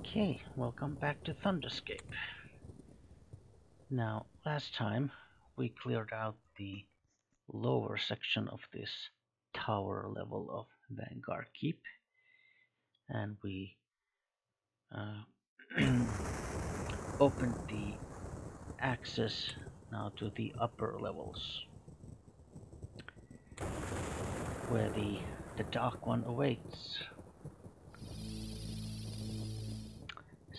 Okay, welcome back to Thunderscape. Now, last time we cleared out the lower section of this tower level of Vanguard Keep, and we opened the access now to the upper levels, where the Dark One awaits.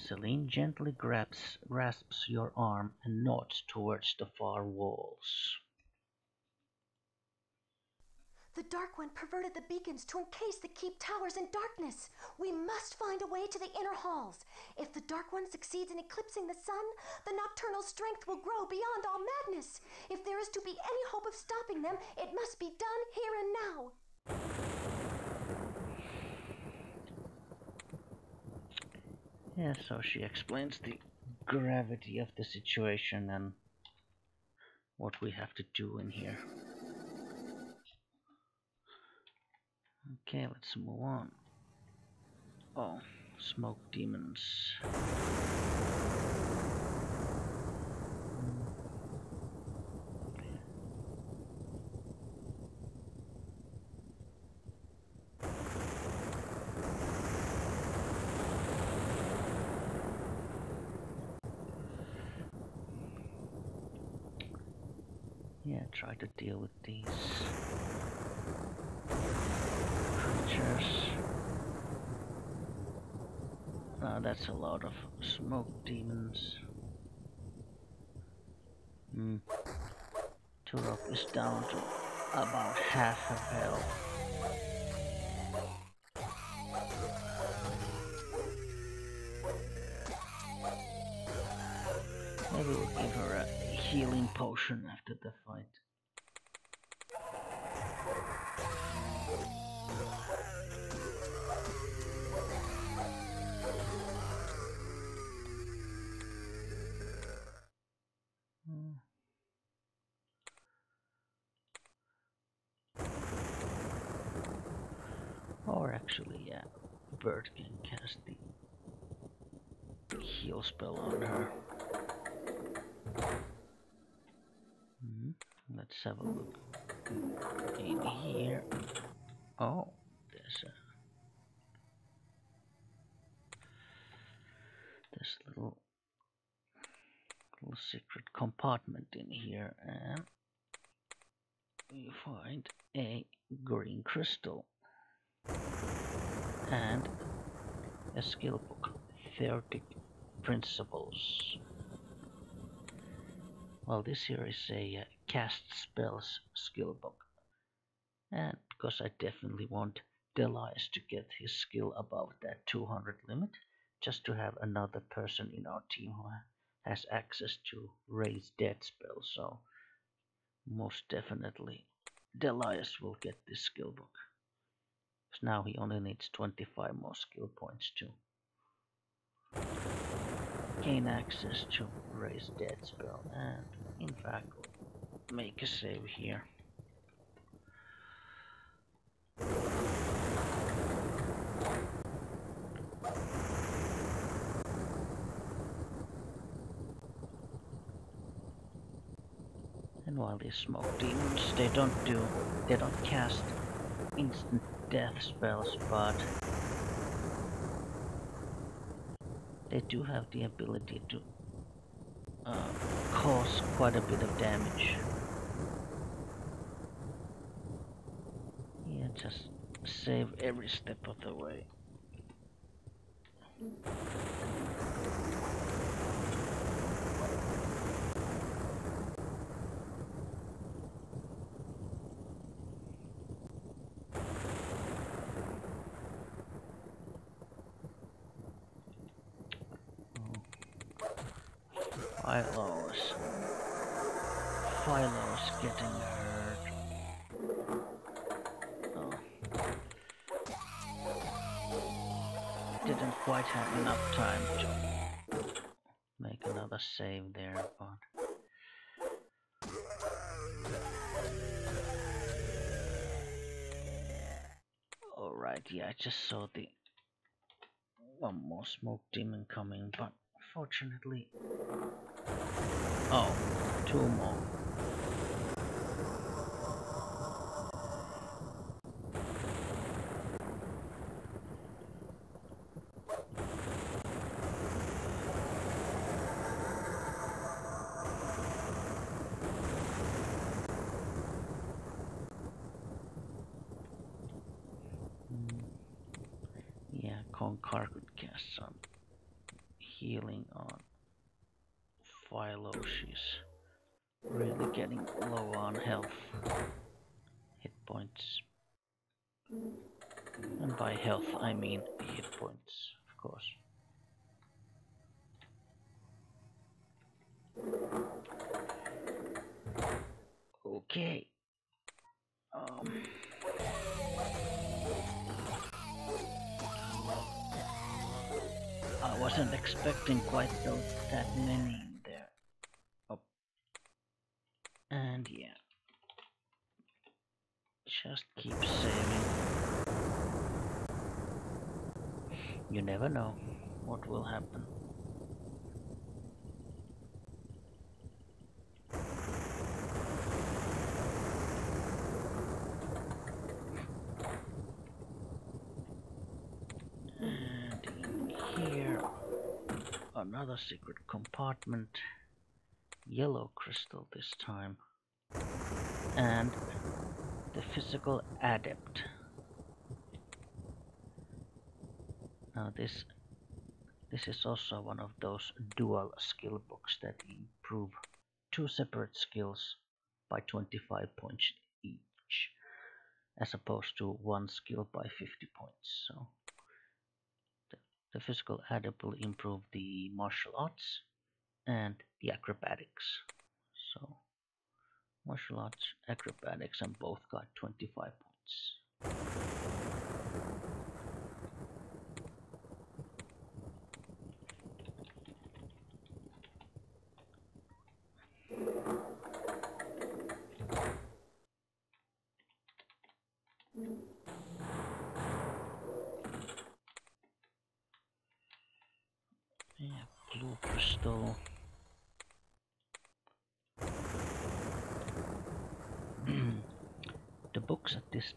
Celine gently grasps your arm and nods towards the far walls. The Dark One perverted the beacons to encase the keep towers in darkness. We must find a way to the inner halls. If the Dark One succeeds in eclipsing the sun, the nocturnal strength will grow beyond all madness. If there is to be any hope of stopping them, it must be done here and now. Yeah, so she explains the gravity of the situation and what we have to do in here. Okay, let's move on. Oh, smoke demons. Yeah, try to deal with these creatures. That's a lot of smoke demons. Turok is down to about half her health. Maybe we'll give her a healing potion after the fight. Or actually, yeah, Bird can cast the heal spell on her. Let's have a look in here. Oh, there's this little secret compartment in here, and you find a green crystal and a skill book, Theoretic Principles. Well, this here is a cast spells skill book, and because I definitely want Delias to get his skill above that 200 limit, just to have another person in our team who has access to raise dead spells, so most definitely Delias will get this skill book. Because now he only needs 25 more skill points to gain access to raise dead spell, and in fact we'll make a save here. And while these smoke demons, they don't cast instant death spells, but they do have the ability to cause quite a bit of damage. Yeah, just save every step of the way. Philo's getting hurt. Oh. Didn't quite have enough time to make another save there, but alright, yeah, I just saw the one more smoke demon coming, but fortunately... Oh, two more. Yeah, Konkar could cast some healing on Philo. She's really getting low on health, hit points. And by health, I mean hit points, of course. Okay. I wasn't expecting quite that many in there. Oh. And yeah. Just keep saving. You never know what will happen. And in here, another secret compartment. Yellow crystal this time. And the physical adept. Now this is also one of those dual skill books that improve two separate skills by 25 points each, as opposed to one skill by 50 points. So the physical adept will improve the martial arts and the acrobatics. So martial arts, acrobatics, and both got 25 points. Yeah, blue crystal. The books at this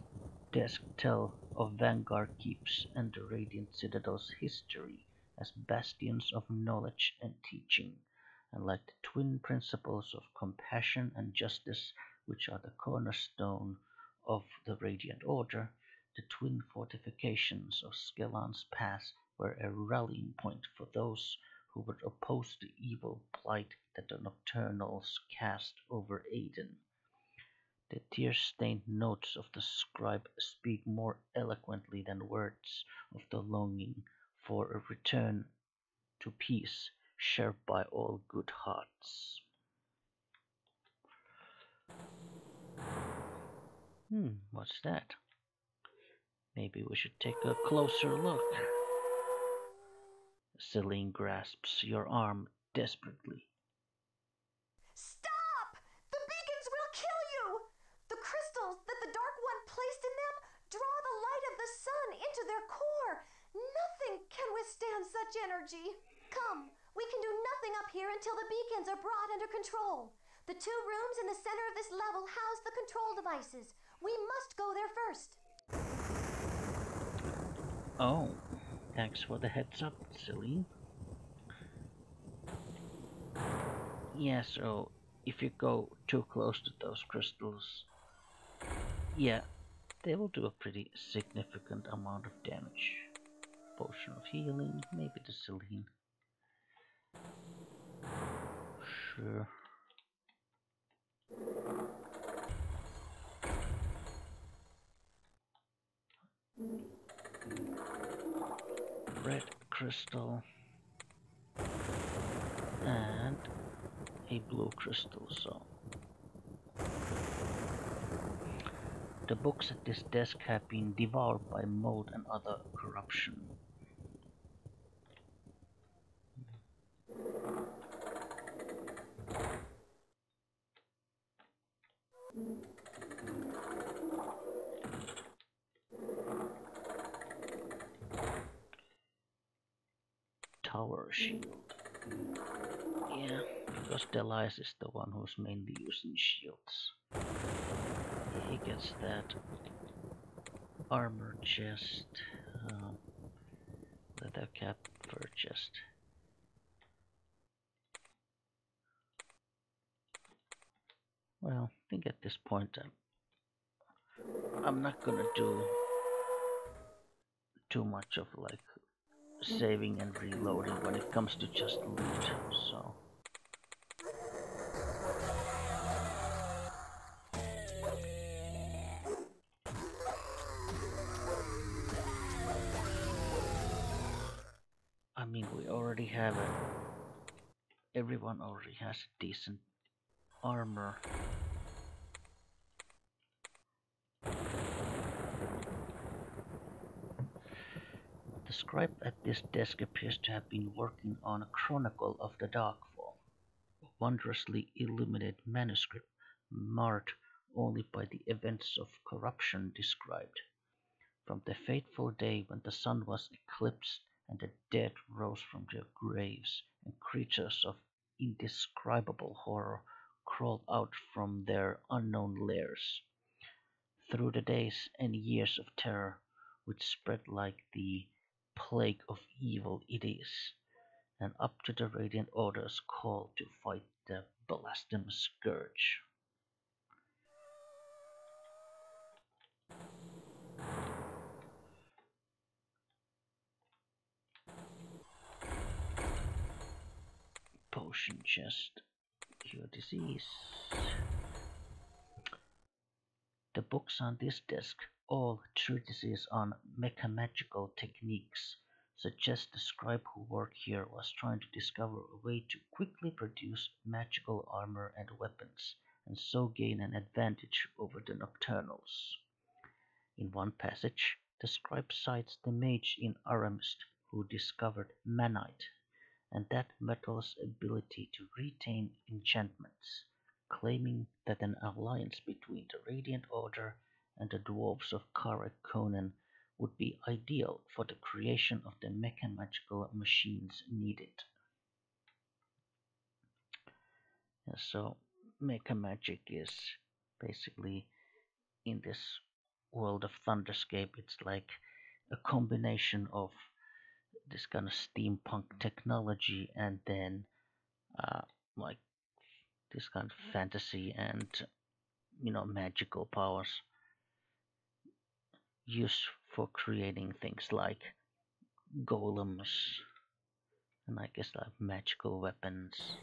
desk tell of Vanguard Keeps and the Radiant Citadel's history as bastions of knowledge and teaching, and like the twin principles of compassion and justice, which are the cornerstone of the Radiant Order, the twin fortifications of Skellan's Pass were a rallying point for those who would oppose the evil plight that the Nocturnals cast over Aiden. The tear-stained notes of the scribe speak more eloquently than words of the longing for a return to peace shared by all good hearts. What's that? Maybe we should take a closer look. Celine grasps your arm desperately. Stop! The beacons will kill you! The crystals that the Dark One placed in them draw the light of the sun into their core. Nothing can withstand such energy. Come, we can do nothing up here until the beacons are brought under control. The two rooms in the center of this level house the control devices. We must go there first. Oh, thanks for the heads up, Celine. Yeah, so if you go too close to those crystals, yeah, they will do a pretty significant amount of damage. Potion of healing, maybe the Celine. Sure. Red crystal and a blue crystal, so the books at this desk have been devoured by mold and other corruption. horror shield. Yeah, because Delias is the one who's mainly using shields. He gets that armor chest, leather cap, fur chest. Well, I think at this point I'm not gonna do too much of like saving and reloading when it comes to just loot, so. I mean, we already have everyone already has a decent armor. The scribe at this desk appears to have been working on a chronicle of the Darkfall, a wondrously illuminated manuscript marred only by the events of corruption described. From the fateful day when the sun was eclipsed and the dead rose from their graves, and creatures of indescribable horror crawled out from their unknown lairs. Through the days and years of terror, which spread like the plague of evil it is, and up to the Radiant Order's call to fight the blasphemous scourge. Potion chest, cure disease. The books on this desk, all treatises on mechamagical techniques, suggest the scribe who worked here was trying to discover a way to quickly produce magical armor and weapons, and so gain an advantage over the Nocturnals. In one passage, the scribe cites the mage in Aramist who discovered manite, and that metal's ability to retain enchantments, claiming that an alliance between the Radiant Order and the dwarves of Karak Conan would be ideal for the creation of the mechamagical machines needed. And so, mechamagic is basically in this world of Thunderscape, it's like a combination of this kind of steampunk technology and then like this kind of fantasy and magical powers used for creating things like golems and I guess like magical weapons,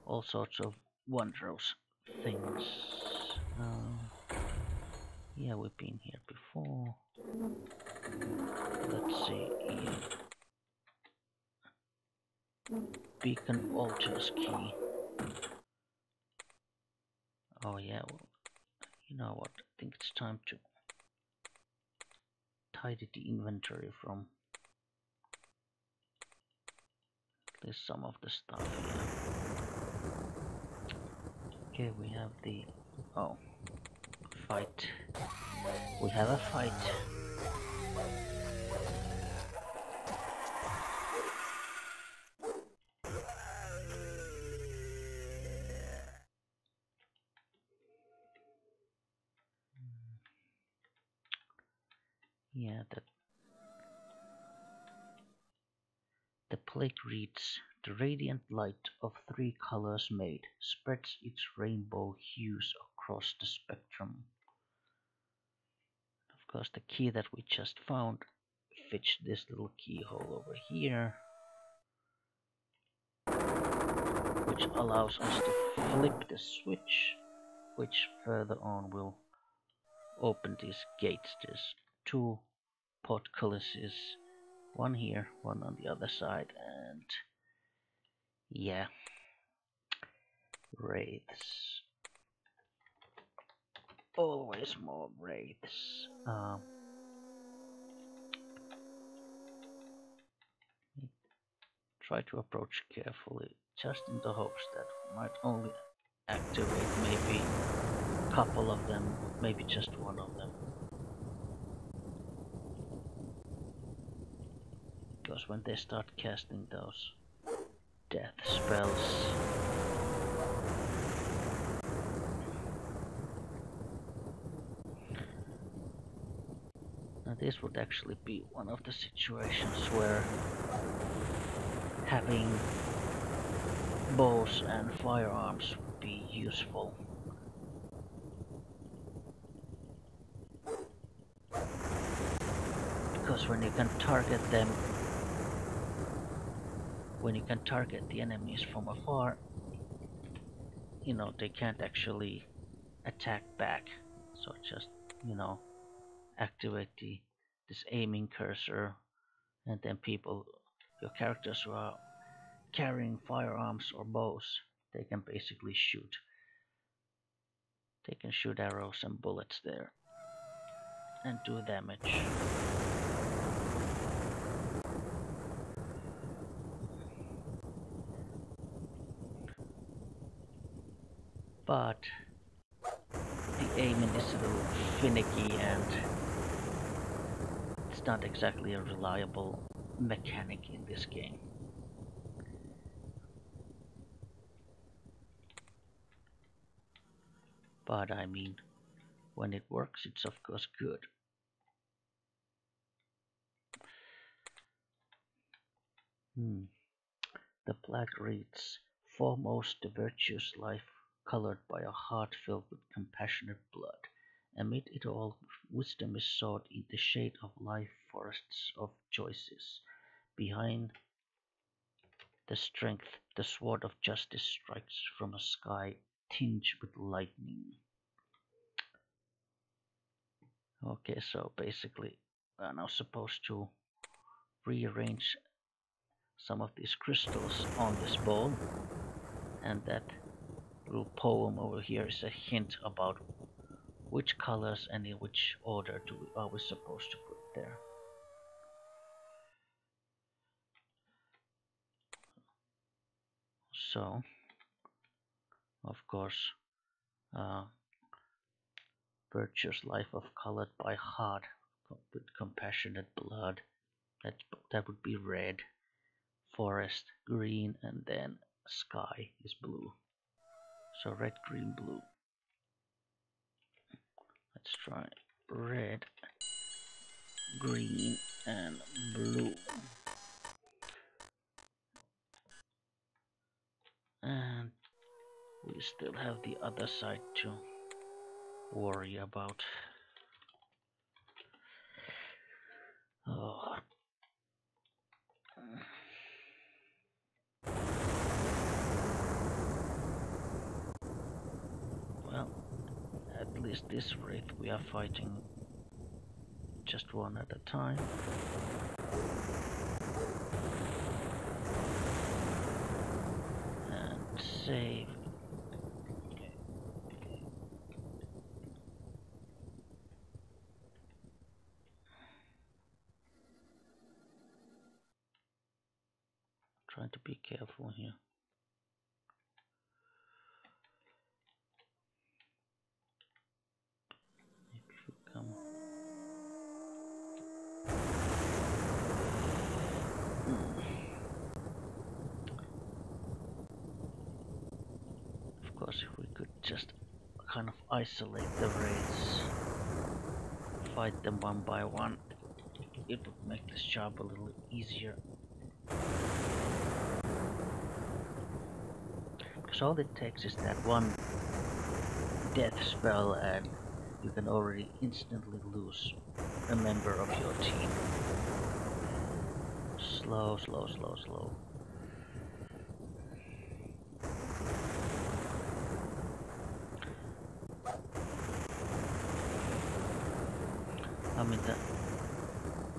all sorts of wondrous things. Yeah, we've been here before. Let's see. Beacon altars key. Oh yeah, well, you know what? I think it's time to tidy the inventory from at least some of the stuff here. Okay, we have the fight. We have a fight. Yeah, the plate reads, "The radiant light of three colors made spreads its rainbow hues across the spectrum." Of course, the key that we just found fits this little keyhole over here, which allows us to flip the switch, which further on will open these gates. There's two portcullises, one here, one on the other side, and yeah, wraiths. Always more wraiths. Try to approach carefully, just in the hopes that we might only activate maybe a couple of them, maybe just one of them. Because because when they start casting those death spells, now this would actually be one of the situations where having bows and firearms would be useful. Because when you can target them, when you can target the enemies from afar, you know, they can't actually attack back. So just, you know, activate this aiming cursor, and then people, your characters who are carrying firearms or bows, they can basically shoot. They can shoot arrows and bullets there and do damage. But the aiming is a little finicky and it's not exactly a reliable mechanic in this game. But I mean, when it works, it's of course good. The plaque reads, "Foremost the virtuous life colored by a heart filled with compassionate blood. Amid it all, wisdom is sought in the shade of life forests of choices. Behind the strength, the sword of justice strikes from a sky tinged with lightning." Okay, so basically, I'm now supposed to rearrange some of these crystals on this bowl, and that little poem over here is a hint about which colors and in which order are we supposed to put there. So, of course, virtuous life of colored by heart with compassionate blood, that would be red, forest green, and then sky is blue. So red, green, blue. Let's try red, green, and blue. And we still have the other side to worry about. Oh. Well, at least this wraith we are fighting just one at a time. And save. Trying to be careful here. If you come. Of course, if we could just kind of isolate the wraiths, fight them one by one, it would make this job a little easier. Because all it takes is that one death spell and you can already instantly lose a member of your team. Slow, slow, slow, slow. I mean, the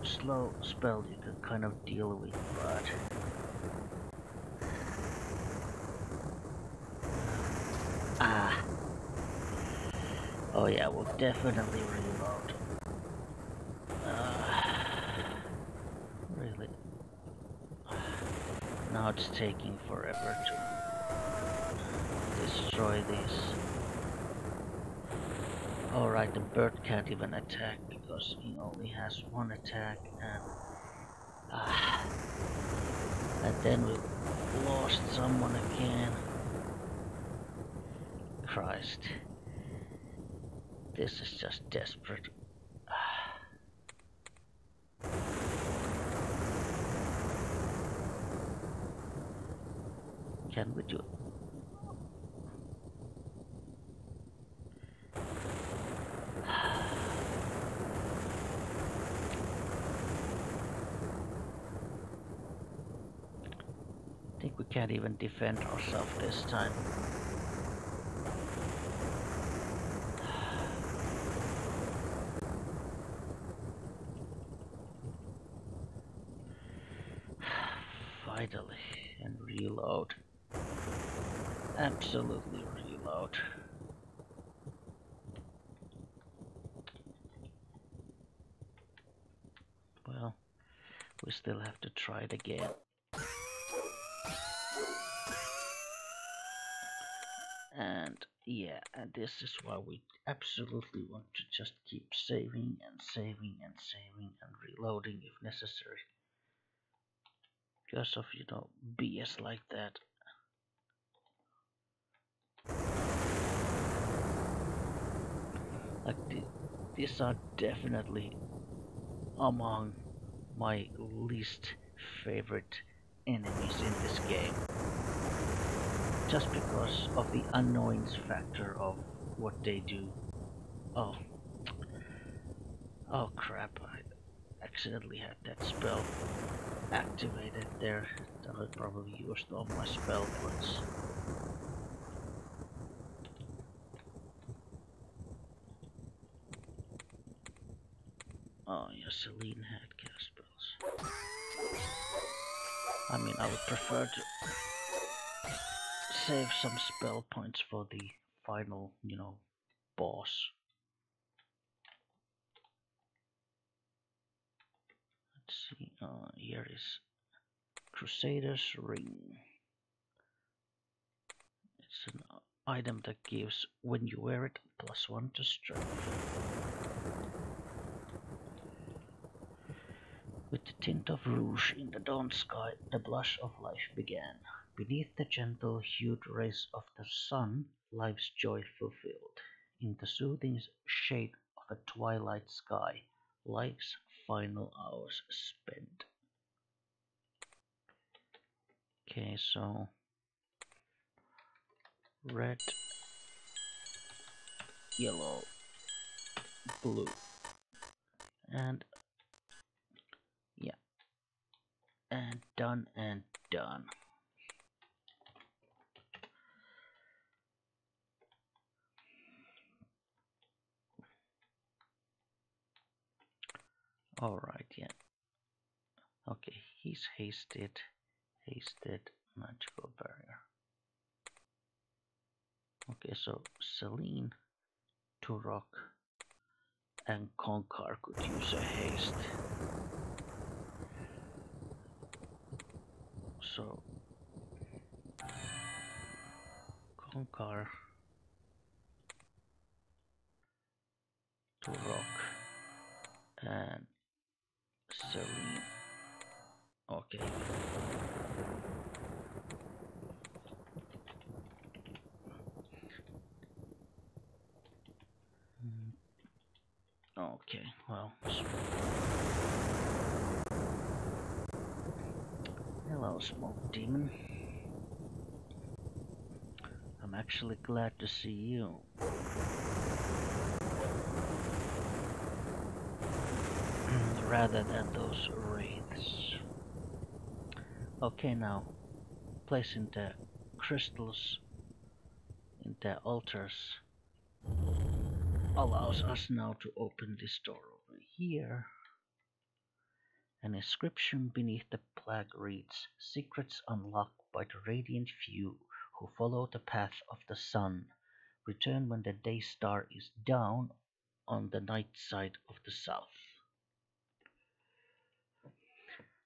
slow spell you can kind of deal with, but oh yeah, we'll definitely reload. Really? Now it's taking forever to destroy these. Alright, the bird can't even attack because he only has one attack, and Ah, and then we lost someone again. Christ. This is just desperate. Can we do it? I think we can't even defend ourselves this time. Finally, and reload. Absolutely reload. Well, we still have to try it again. And yeah, and this is why we absolutely want to just keep saving and saving and saving and reloading if necessary. Because of, BS like that. Like, these are definitely among my least favorite enemies in this game. Just because of the annoyance factor of what they do. Oh crap, I accidentally had that spell activated there. That I probably used all my spell points. Oh yeah, Celine had cast spells. I mean, I would prefer to save some spell points for the final, boss. Let's see, here is Crusader's Ring. It's an item that gives, when you wear it, +1 to strength. With the tint of rouge in the dawn sky, the blush of life began. Beneath the gentle hued rays of the sun, life's joy fulfilled. In the soothing shade of a twilight sky, life's final hours spent. Okay, so red, yellow, blue, and yeah, and done and done. Alright, yeah. Okay, he's hasted, magical barrier. Okay, so Celine, Turok, and Konkar could use a haste. So Konkar, Turok, and Celine. Okay. Okay, well. Hello, Smoke Demon. I'm actually glad to see you. Rather than those wraiths. Okay, now placing the crystals in the altars allows us now to open this door over here. An inscription beneath the plaque reads, "Secrets unlocked by the radiant few who follow the path of the sun. Return when the day star is down on the night side of the south."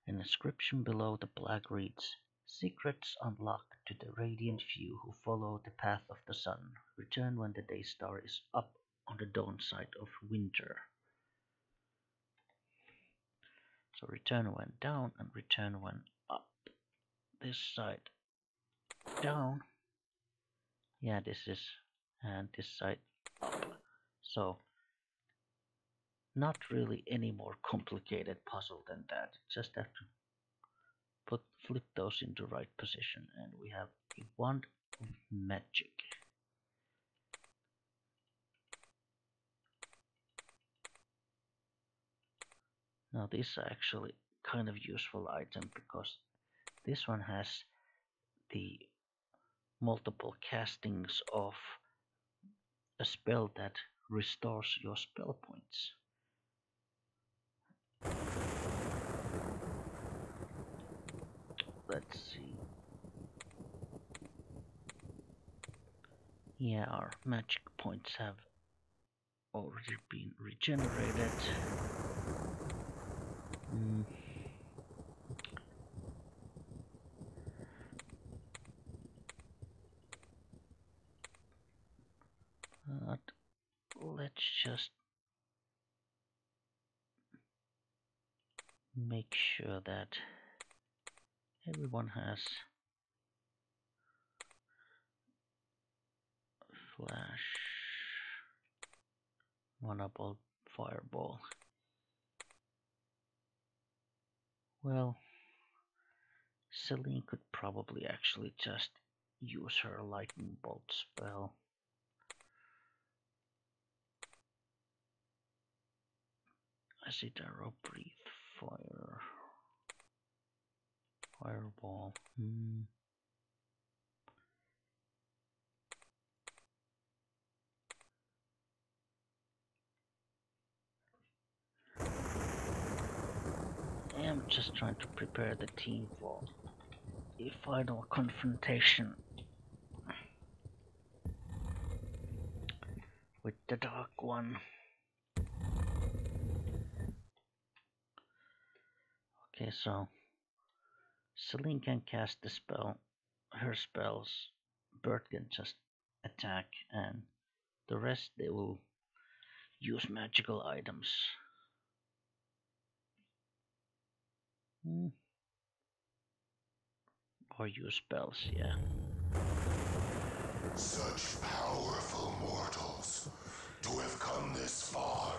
An inscription below the plaque reads, "Secrets unlocked to the radiant few who follow the path of the sun. Return when the day star is up on the dawn side of winter." So return when down and return when up. This side down. Yeah, this is, and this side up. So not really any more complicated puzzle than that. Just have to flip those into right position, and we have a wand of magic. Now this is actually kind of useful item because this one has the multiple castings of a spell that restores your spell points. Let's see. Yeah, our magic points have already been regenerated. But let's just make sure that everyone has flash, mana ball, fireball. Well, Celine could probably actually just use her lightning bolt spell. Acid arrow, breathe, fire, fireball. I'm just trying to prepare the team for a final confrontation with the Dark One. Okay, so Celine can cast the spell, her spells. Bert can just attack, and the rest they will use magical items. Or use spells, yeah. Such powerful mortals to have come this far.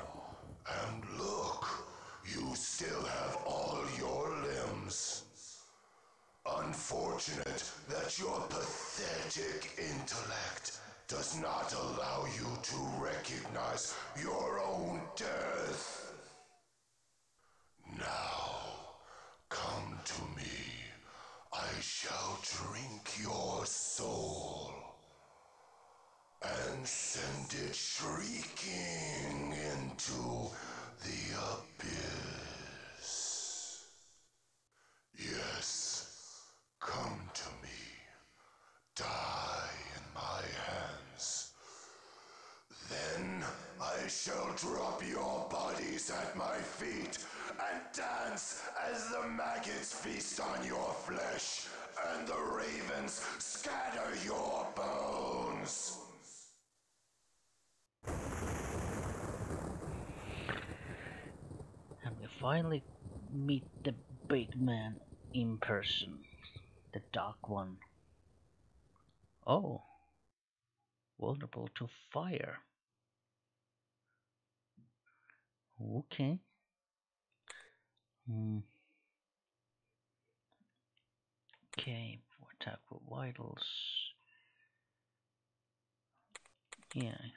And look, you still have all your limbs. Unfortunate that your pathetic intellect does not allow you to recognize your own death. Now, come to me. I shall drink your soul and send it shrieking into the abyss. Yes, come to me. Die in my hands. Then I shall drop your bodies at my feet and dance as the maggots feast on your flesh and the ravens scatter your bones. And we finally meet the big man in person, the Dark One. Oh, vulnerable to fire. Okay. Okay, attack with vitals. Yeah.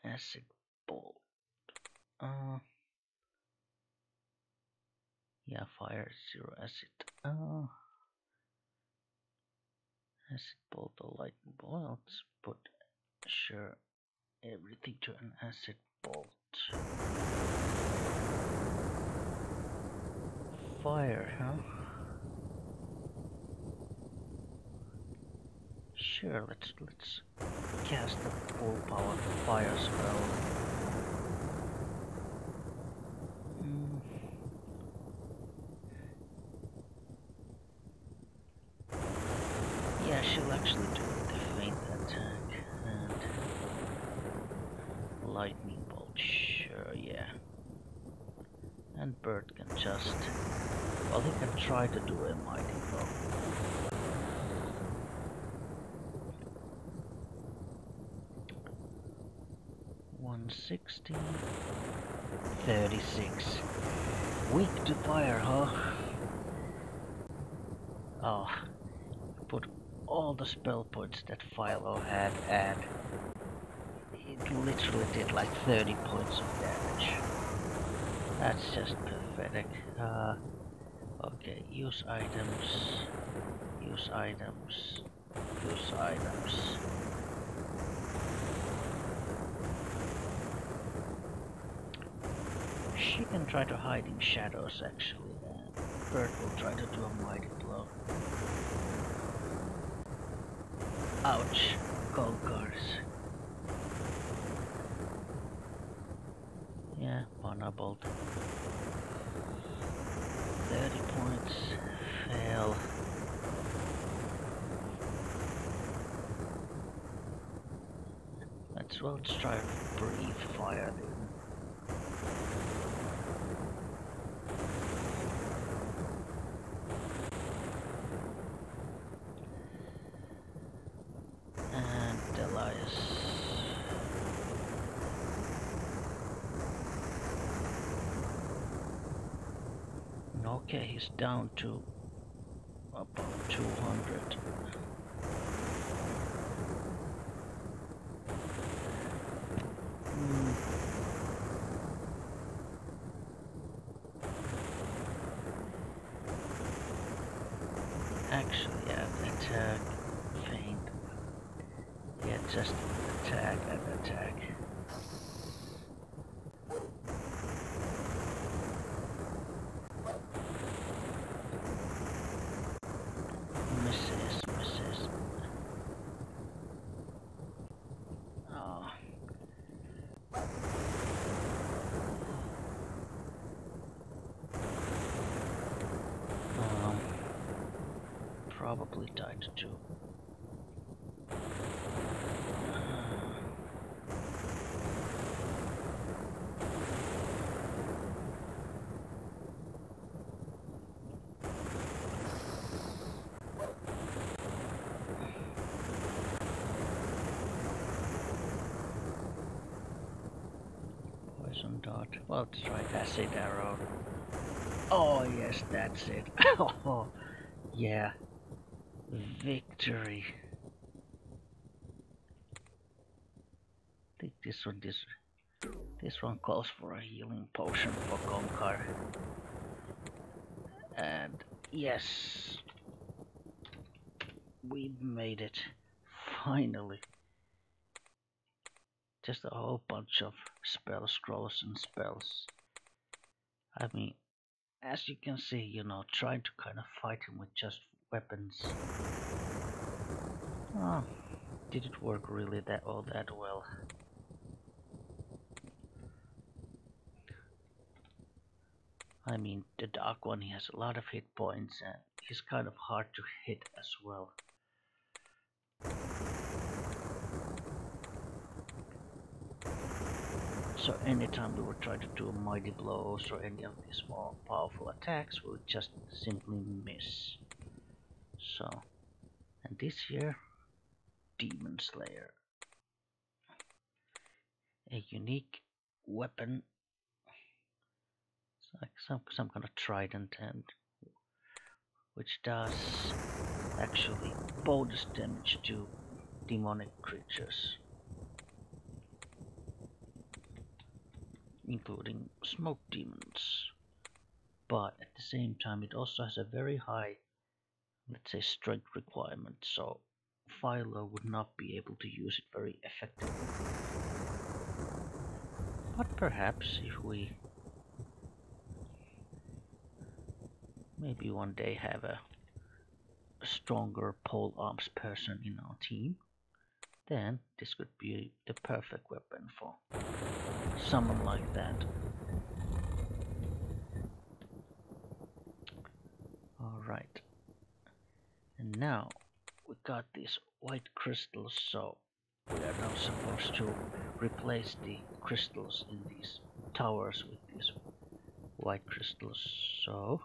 Acid bolt. Yeah, fire, zero acid. Acid bolt or lightning bolt. Let's put sure everything to an acid bolt. Fire, huh? Sure, let's cast the full power fire spell. Yeah, she'll actually do the feint attack and lightning bolt. Sure, yeah. And Bird can just... well, he can try to do a mighty blow. $160. 36. Weak to fire, huh? Oh, put all the spell points that Philo had, and it literally did like 30 points of damage. That's just pathetic. Okay, use items, use items, use items. She can try to hide in shadows actually, and Bird will try to do a mighty blow. Ouch, Golgars. Yeah, Mana Bolt. 30 points, fail. Let's well try Breathe Fire then. Okay, he's down to about 200. Actually, yeah, attack, feint. Yeah, just attack and attack. Misses. Oh. Probably died too. Poison dart. Well, let's try acid arrow. Oh yes, that's it. Oh yeah, victory. I think this one calls for a healing potion for Gonkar. And yes, we made it. Finally. Just a whole bunch of spell scrolls and spells. I mean, as you can see, you know, trying to kind of fight him with just weapons. Oh, did it work really that well? I mean, the dark one, he has a lot of hit points and he's kind of hard to hit as well. So anytime we would try to do mighty blows or any of these more powerful attacks, we would just simply miss. So, and this here, Demon Slayer. A unique weapon. It's like some kind of trident, and which does actually bonus damage to demonic creatures, including smoke demons. But at the same time, it also has a very high, let's say, strength requirement, so Philo would not be able to use it very effectively. But perhaps if we maybe one day have a stronger pole arms person in our team, then this could be the perfect weapon for someone like that. Alright. And now we got these white crystals, so we are now supposed to replace the crystals in these towers with these white crystals. So,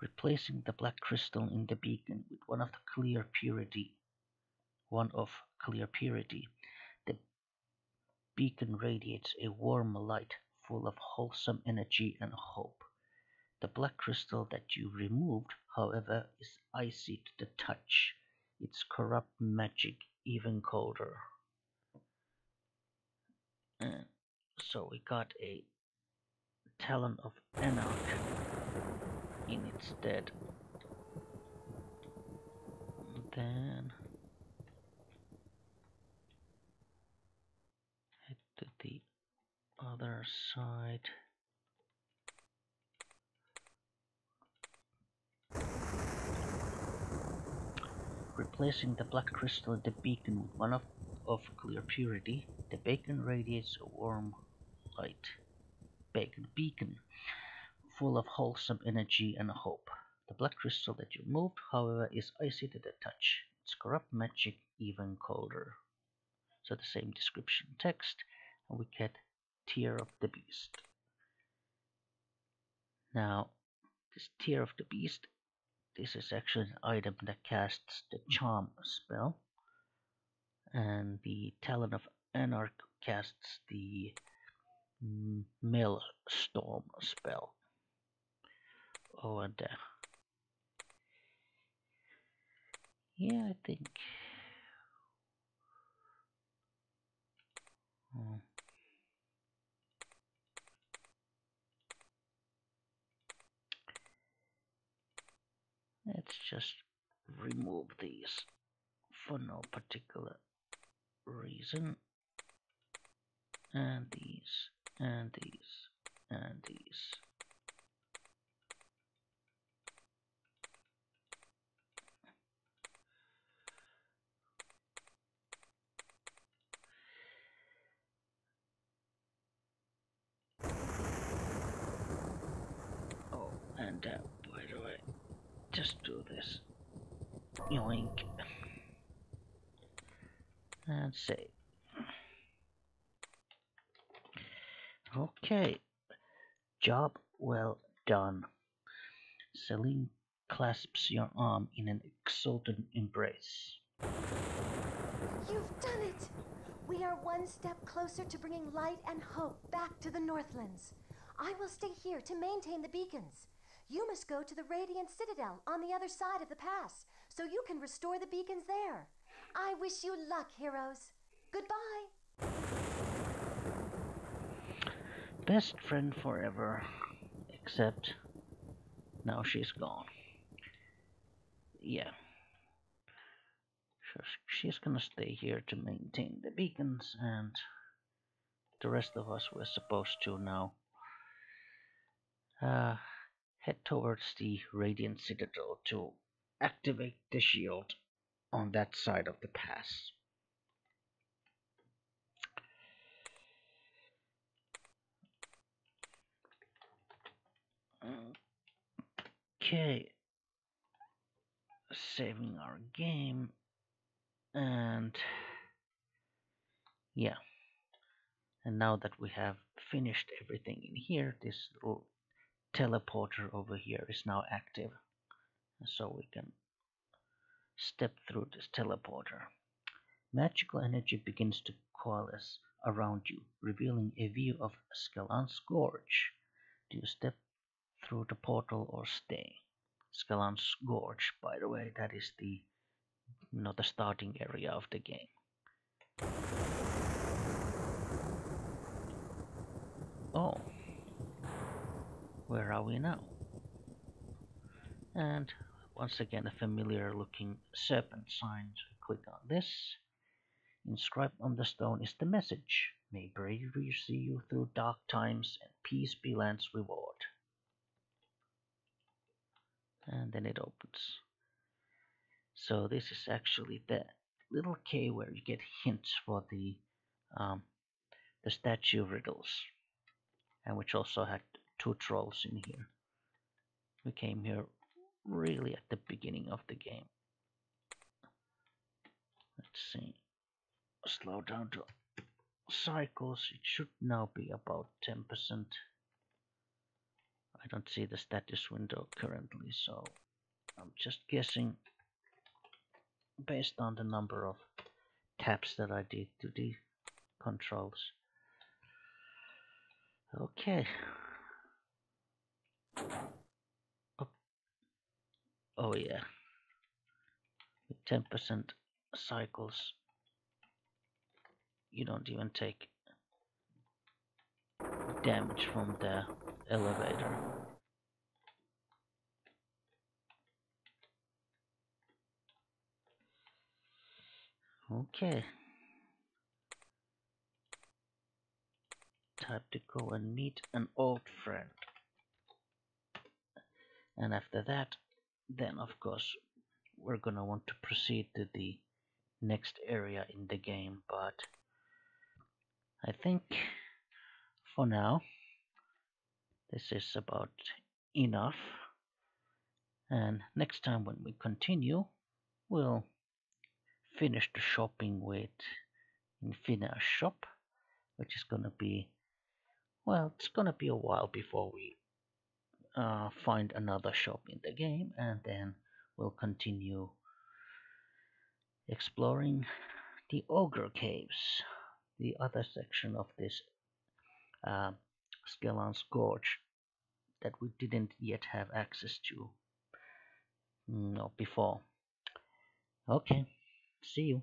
replacing the black crystal in the beacon with one of clear purity, the beacon radiates a warm light full of wholesome energy and hope. The black crystal that you removed, however, is icy to the touch, its corrupt magic even colder. And so we got a Talon of Anarch in its stead. Then head to the other side. Replacing the black crystal in the beacon with one of clear purity, the beacon radiates a warm light. Beacon, full of wholesome energy and hope. The black crystal that you moved, however, is icy to the touch. Its corrupt magic even colder. So the same description text, and we get Tear of the Beast. Now, this Tear of the Beast, this is actually an item that casts the Charm spell, and the Talon of Anarch casts the Maelstrom spell. Oh, and yeah, I think. Let's just remove these for no particular reason. And these, and these, and these. Oh, and by the way, just do this. Yoink. And save. Okay. Job well done. Celine clasps your arm in an exultant embrace. You've done it! We are one step closer to bringing light and hope back to the Northlands. I will stay here to maintain the beacons. You must go to the Radiant Citadel on the other side of the pass, so you can restore the beacons there. I wish you luck, heroes. Goodbye. Best friend forever, except now she's gone. Yeah. She's gonna stay here to maintain the beacons, and the rest of us were supposed to now head towards the Radiant Citadel to activate the shield on that side of the pass. Okay, saving our game, and yeah, and now that we have finished everything in here, this little teleporter over here is now active, so we can step through this teleporter. Magical energy begins to coalesce around you, revealing a view of Scalan's Gorge. Do you step through the portal or stay? Scalan's Gorge, by the way, that is the the starting area of the game. Oh, where are we now? And once again, a familiar looking serpent sign. Click on this. Inscribed on the stone is the message: may bravery see you through dark times and peace be land's reward. And then it opens. So this is actually the little cave where you get hints for the statue riddles, and which also had 2 trolls in here. We came here really at the beginning of the game. Let's see. Slow down to cycles, it should now be about 10%. I don't see the status window currently, so I'm just guessing based on the number of taps that I did to the controls. Okay. Oh yeah. With 10% cycles, you don't even take damage from the elevator. Okay. Time to go and meet an old friend. And after that, then of course, we're gonna want to proceed to the next area in the game, but I think for now, this is about enough. And next time when we continue, we'll finish the shopping with Infina's shop, which is gonna be, well, it's gonna be a while before we find another shop in the game, and then we'll continue exploring the Ogre Caves, the other section of this uh, Skellan's Gorge that we didn't yet have access to before. Okay, see you.